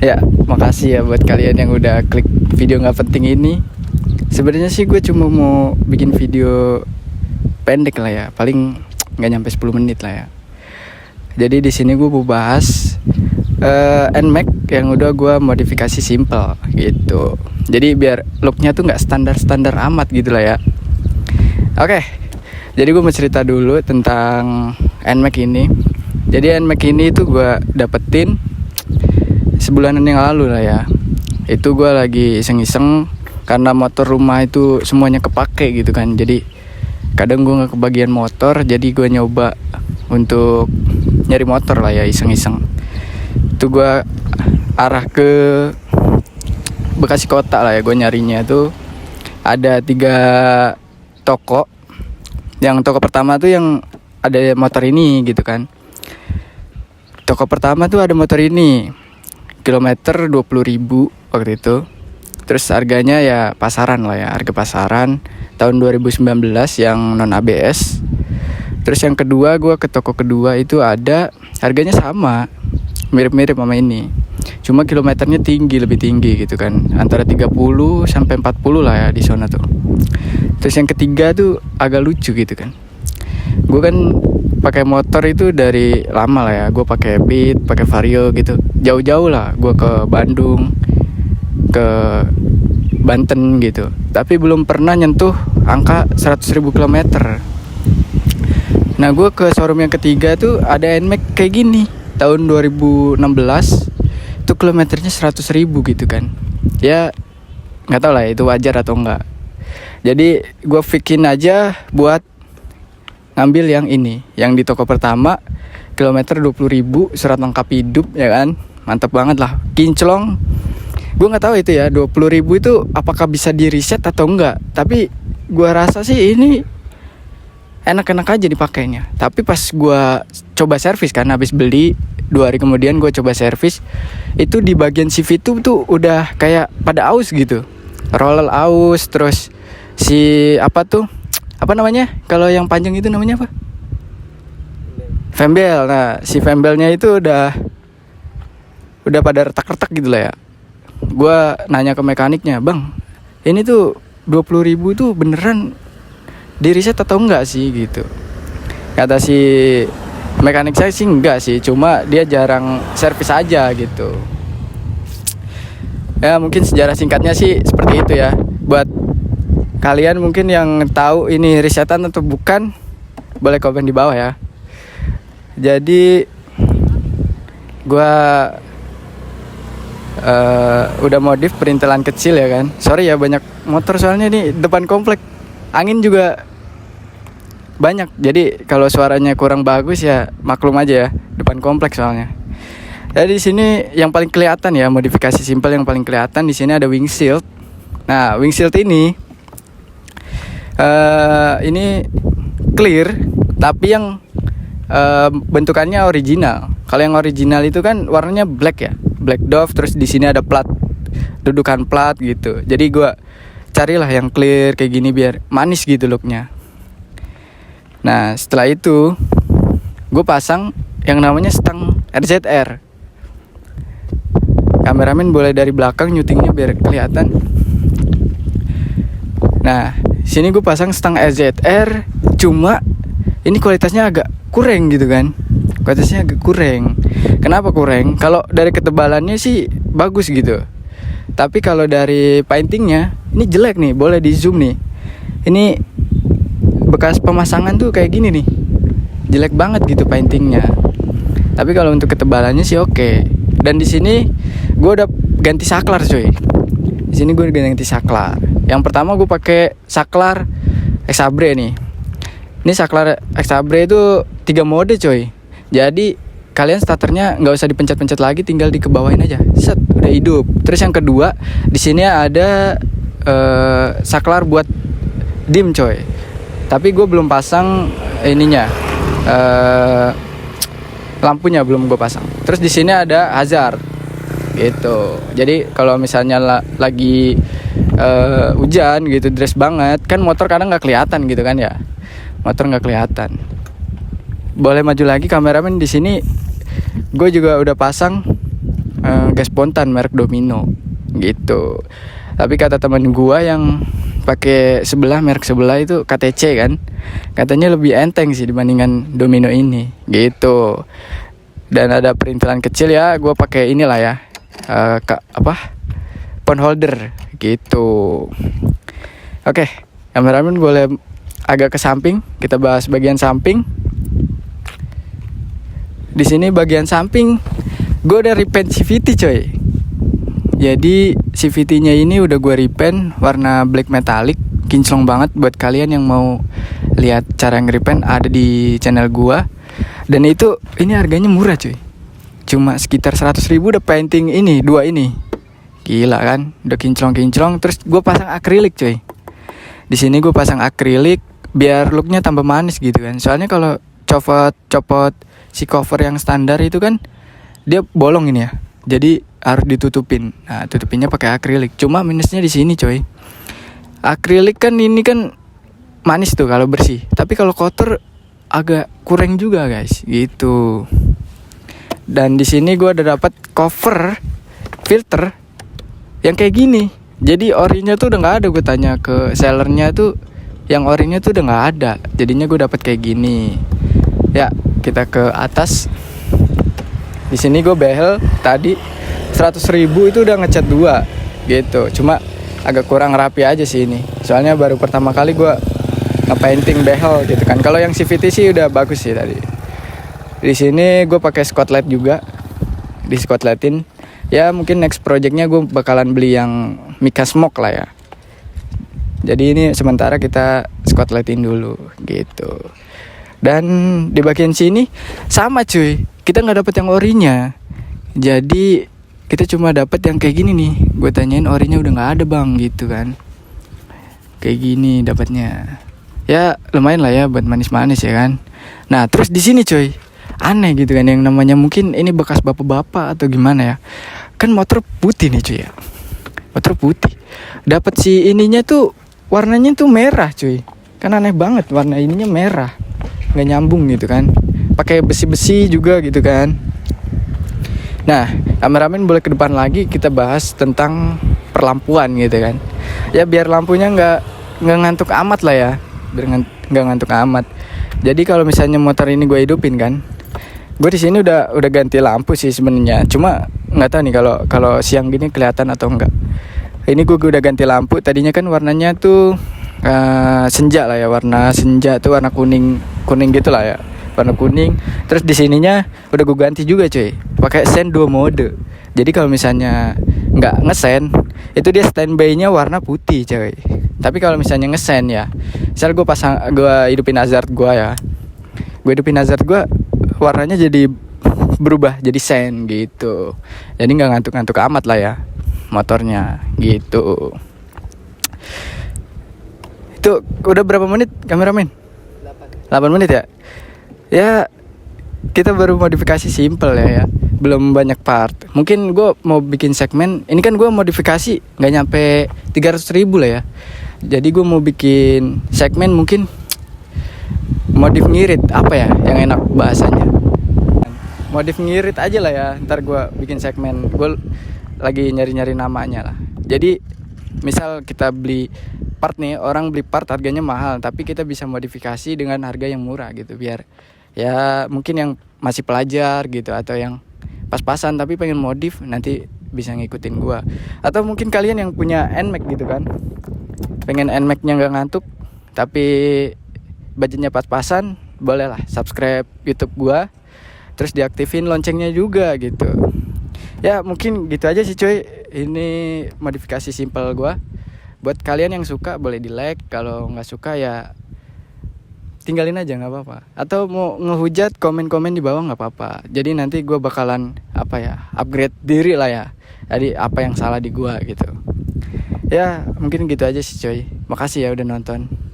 Ya, makasih ya buat kalian yang udah klik video nggak penting ini. Sebenarnya sih gue cuma mau bikin video pendek lah ya, paling nggak nyampe 10 menit lah ya. Jadi di sini gue mau bahas NMAX yang udah gue modifikasi simple gitu. Jadi biar looknya tuh nggak standar amat gitu lah ya. Oke, jadi gue mau cerita dulu tentang NMAX ini. Jadi NMAX ini tuh gue dapetin sebulanan yang lalu lah ya. Itu gue lagi iseng-iseng karena motor rumah itu semuanya kepake gitu kan. Jadi kadang gue gak kebagian motor, jadi gue nyoba untuk nyari motor lah ya, iseng-iseng. Itu gue arah ke Bekasi kota lah ya. Gue nyarinya tuh ada 3 toko. Yang toko pertama tuh yang ada motor ini gitu kan. Toko pertama tuh ada motor ini, kilometer 20.000 waktu itu. Terus harganya ya pasaran lah ya, harga pasaran tahun 2019 yang non ABS. Terus yang kedua, gue ke toko kedua itu ada harganya sama, mirip-mirip sama ini, cuma kilometernya lebih tinggi gitu kan, antara 30 sampai 40 lah ya di sana tuh. Terus yang ketiga tuh agak lucu gitu kan. Gue kan pakai motor itu dari lama lah ya. Gue pakai Beat, pakai Vario gitu. Jauh-jauh lah gue ke Bandung, ke Banten gitu. Tapi belum pernah nyentuh angka 100.000 km. Nah gue ke showroom yang ketiga tuh ada NMAX kayak gini, tahun 2016. Itu kilometernya 100.000 gitu kan. Ya gak tau lah itu wajar atau enggak. Jadi gue bikin aja buat ngambil yang ini, yang di toko pertama, kilometer 20.000, surat lengkap hidup ya kan. Mantap banget lah, kinclong. Gue nggak tahu itu ya, 20.000 itu apakah bisa di reset atau enggak. Tapi gue rasa sih ini enak-enak aja dipakainya. Tapi pas gue coba servis kan, habis beli 2 hari kemudian gue coba servis, itu di bagian CV itu tuh udah kayak pada aus gitu, roller aus. Terus si apa namanya, kalau yang panjang itu namanya apa? Fembel. Nah si fembelnya itu udah pada retak-retak gitu lah ya. Gue nanya ke mekaniknya, bang ini tuh 20.000 tuh beneran di reset atau enggak sih gitu. Kata si mekanik saya sih enggak sih, cuma dia jarang servis aja gitu. Ya mungkin sejarah singkatnya sih seperti itu ya. Buat kalian mungkin yang tahu ini resetan atau bukan, boleh komen di bawah ya. Jadi gue udah modif perintilan kecil ya kan. Sorry ya banyak motor soalnya nih depan komplek, angin juga banyak. Jadi kalau suaranya kurang bagus ya maklum aja ya, depan komplek soalnya. Jadi di sini yang paling kelihatan ya, modifikasi simpel yang paling kelihatan di sini ada windshield. Nah windshield ini clear, tapi yang bentukannya original. Kalau yang original itu kan warnanya black ya, black Dove. Terus di sini ada plat, dudukan plat gitu. Jadi gue carilah yang clear kayak gini biar manis gitu looknya. Nah setelah itu gue pasang yang namanya stang RZR. Kameramen boleh dari belakang nyutingnya biar kelihatan. Nah sini gue pasang stang RZR, cuma ini kualitasnya agak kurang gitu kan. Kualitasnya agak kurang. Kenapa kurang? Kalau dari ketebalannya sih bagus gitu, tapi kalau dari paintingnya ini jelek nih. Boleh di zoom nih. Ini bekas pemasangan tuh kayak gini nih, jelek banget gitu paintingnya. Tapi kalau untuk ketebalannya sih oke. Dan di sini gue udah ganti saklar coy. Di sini gue udah ganti saklar. Yang pertama gue pakai saklar X-Abre nih. Ini saklar X-Abre itu 3 mode coy. Jadi kalian starternya nggak usah dipencet-pencet lagi, tinggal dikebawain aja, set, udah hidup. Terus yang kedua di sini ada saklar buat dim coy. Tapi gue belum pasang ininya, lampunya belum gue pasang. Terus di sini ada hazard gitu. Jadi kalau misalnya lagi hujan gitu, dress banget kan, motor kadang nggak kelihatan gitu kan ya. Motor nggak kelihatan. Boleh maju lagi kameramen. Di sini gue juga udah pasang gas spontan merek Domino gitu. Tapi kata teman gua yang pakai merek sebelah itu KTC kan, katanya lebih enteng sih dibandingkan Domino ini gitu. Dan ada perintilan kecil ya, gua pakai inilah ya, phone holder gitu. Oke, kameramen boleh agak ke samping, kita bahas bagian samping. Di sini bagian samping gue udah repaint CVT coy. Jadi CVT-nya ini udah gue repaint warna black metallic, kinclong banget. Buat kalian yang mau lihat cara nge-repaint ada di channel gue. Dan ini harganya murah coy, cuma sekitar 100.000 udah painting ini, 2 ini. Gila kan, udah kinclong-kinclong. Terus gue pasang akrilik coy. Di sini gue pasang akrilik biar looknya tambah manis gitu kan. Soalnya kalau copot si cover yang standar itu kan dia bolong ini ya, jadi harus ditutupin. Nah, tutupinnya pakai akrilik. Cuma minusnya di sini coy, akrilik kan ini kan manis tuh kalau bersih, tapi kalau kotor agak kurang juga guys gitu. Dan di sini gue udah dapat cover filter yang kayak gini. Jadi orinya tuh udah nggak ada. Gue tanya ke sellernya tuh, yang orinya tuh udah nggak ada. Jadinya gue dapat kayak gini. Ya, kita ke atas. Di sini gue behel tadi 100.000 itu udah ngecat 2 gitu. Cuma agak kurang rapi aja sih ini. Soalnya baru pertama kali gue nge-painting behel gitu kan. Kalau yang CVT sih udah bagus sih tadi. Di sini gue pakai Scotland juga. Di Scotlandin. Ya mungkin next projectnya gue bakalan beli yang Mica Smoke lah ya. Jadi ini sementara kita Scotlandin dulu gitu. Dan di bagian sini sama cuy, kita nggak dapet yang orinya. Jadi kita cuma dapet yang kayak gini nih. Gue tanyain orinya udah nggak ada bang gitu kan. Kayak gini dapatnya. Ya lumayan lah ya buat manis-manis ya kan. Nah terus di sini cuy, aneh gitu kan, yang namanya mungkin ini bekas bapak-bapak atau gimana ya. Kan motor putih nih cuy ya, motor putih. Dapat si ininya tuh warnanya tuh merah cuy. Kan aneh banget, warna ininya merah, nggak nyambung gitu kan. Pakai besi-besi juga gitu kan. Nah, kameramen boleh ke depan lagi, kita bahas tentang perlampuan gitu kan. Ya biar lampunya nggak ngantuk amat lah ya, biar nggak ngantuk amat. Jadi kalau misalnya motor ini gue hidupin kan, gue di sini udah ganti lampu sih sebenarnya. Cuma nggak tahu nih kalau siang gini kelihatan atau enggak. Ini gue udah ganti lampu. Tadinya kan warnanya tuh senja lah ya, warna senja tuh warna kuning gitu lah ya, warna kuning. Terus di sininya udah gue ganti juga cuy, pakai sen 2 mode. Jadi kalau misalnya nggak ngesen, itu dia standby-nya warna putih cuy. Tapi kalau misalnya ngesen ya, misal gue hidupin hazard gue ya, gue hidupin hazard gue, warnanya jadi berubah jadi sen gitu. Jadi nggak ngantuk-ngantuk amat lah ya motornya gitu. Itu udah berapa menit kameramen? 8 menit ya. Ya kita baru modifikasi simple ya, belum banyak part. Mungkin gue mau bikin segmen. Ini kan gue modifikasi nggak nyampe 300.000 lah ya. Jadi gue mau bikin segmen mungkin modif ngirit, apa ya yang enak bahasanya, modif ngirit aja lah ya. Ntar gue bikin segmen, gue lagi nyari-nyari namanya lah. Jadi misal kita beli part nih, orang beli part harganya mahal, tapi kita bisa modifikasi dengan harga yang murah gitu. Biar ya mungkin yang masih pelajar gitu, atau yang pas-pasan tapi pengen modif, nanti bisa ngikutin gue. Atau mungkin kalian yang punya NMAX gitu kan, pengen NMAX-nya gak ngantuk tapi budgetnya pas-pasan, boleh lah subscribe YouTube gua, terus diaktifin loncengnya juga gitu. Ya mungkin gitu aja sih cuy, ini modifikasi simple gua. Buat kalian yang suka boleh di like, kalau nggak suka ya tinggalin aja, nggak apa-apa. Atau mau ngehujat, komen-komen di bawah nggak apa-apa. Jadi nanti gua bakalan upgrade diri lah ya. Jadi apa yang salah di gua gitu. Ya mungkin gitu aja sih cuy. Makasih ya udah nonton.